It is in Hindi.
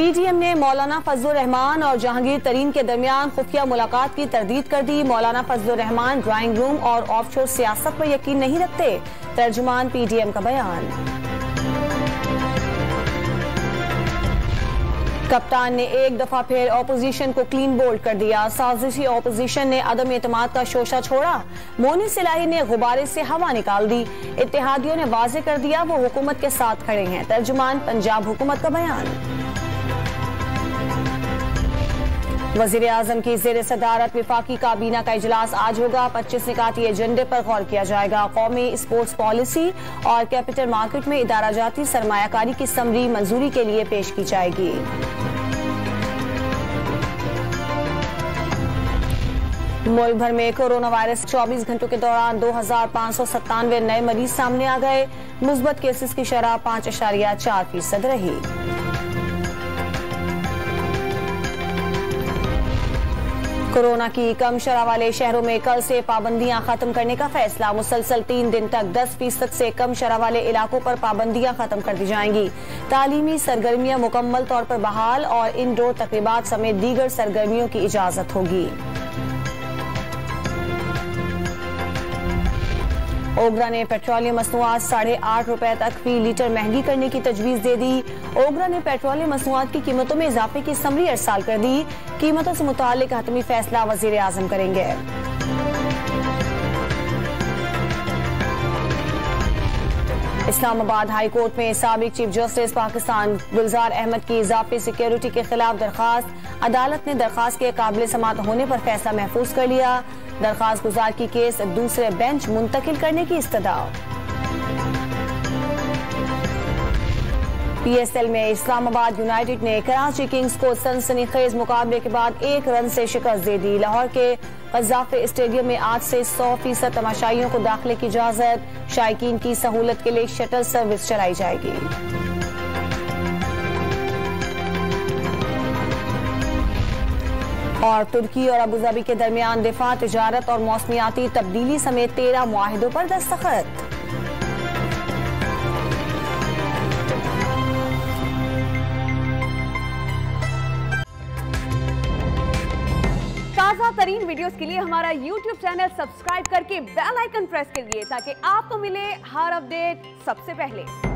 पीडीएम ने मौलाना फजलुर रहमान और जहांगीर तरीन के दरमियान खुफिया मुलाकात की तरदीद कर दी। मौलाना फजलुर रहमान ड्राइंग रूम और ऑफशोर सियासत पर यकीन नहीं रखते, तर्जुमान पीडीएम का बयान। कप्तान ने एक दफा फिर ऑपोजिशन को क्लीन बोल्ड कर दिया। साजिशी ऑपोजिशन ने अदम एतमाद का शोशा छोड़ा। मोनिस इलाही ने गुब्बारे से हवा निकाल दी। इत्तेहादियों ने वाजे कर दिया वो हुकूमत के साथ खड़े हैं, तर्जुमान पंजाब हुकूमत का बयान। वजीर आजम की जेर सदारत विफाकी काबीना का इजलास आज होगा। 25 निकाती एजेंडे पर गौर किया जाएगा। कौमी स्पोर्ट्स पॉलिसी और कैपिटल मार्केट में इदारा जाती सरमायाकारी की समरी मंजूरी के लिए पेश की जाएगी। मुल्क भर में कोरोना वायरस 24 घंटों के दौरान 2597 नए मरीज सामने आ गए। मुस्बत केसेस की शरह 5.4% रही। कोरोना की कम शरह वाले शहरों में कल से पाबंदियां खत्म करने का फैसला। मुसलसल 3 दिन तक 10% से कम शरह वाले इलाकों पर पाबंदियां खत्म कर दी जाएंगी। तालीमी सरगर्मियां मुकम्मल तौर पर बहाल और इंडोर तकरीबात समेत दीगर सरगर्मियों की इजाजत होगी। ओगरा ने पेट्रोलियम मसनूआत ₹8.5 तक फी लीटर महंगी करने की तजवीज दे दी। ओगरा ने पेट्रोलियम मसनूआत की कीमतों में इजाफे की समरी अरसाल कर दी। कीमतों से मुताल्लिक हतमी फैसला वजीर आजम करेंगे। इस्लामाबाद हाई कोर्ट में साबिक चीफ जस्टिस पाकिस्तान गुलजार अहमद की इजाफी सिक्योरिटी के खिलाफ दरखास्त। अदालत ने दरखास्त के काबिल समाअत होने पर फैसला महफूज कर लिया। दरखास्त गुजार की केस दूसरे बेंच मुंतकिल करने की इस्तदा। पीएसएल में इस्लामाबाद यूनाइटेड ने कराची किंग्स को सनसनीखेज मुकाबले के बाद 1 रन से शिकस्त दे दी। लाहौर के कज़ाफ़े स्टेडियम में आज से 100% तमाशाइयों को दाखिले की इजाजत। शायकीन की सहूलत के लिए शटल सर्विस चलाई जाएगी। और तुर्की और अबूधाबी के दरमियान दिफा, तिजारत और मौसमियाती तब्दीली समेत 13 मुआहिदों पर दस्तखत। ताज़ा तरीन वीडियोस के लिए हमारा YouTube चैनल सब्सक्राइब करके बेल आइकन प्रेस करिए ताकि आपको मिले हर अपडेट सबसे पहले।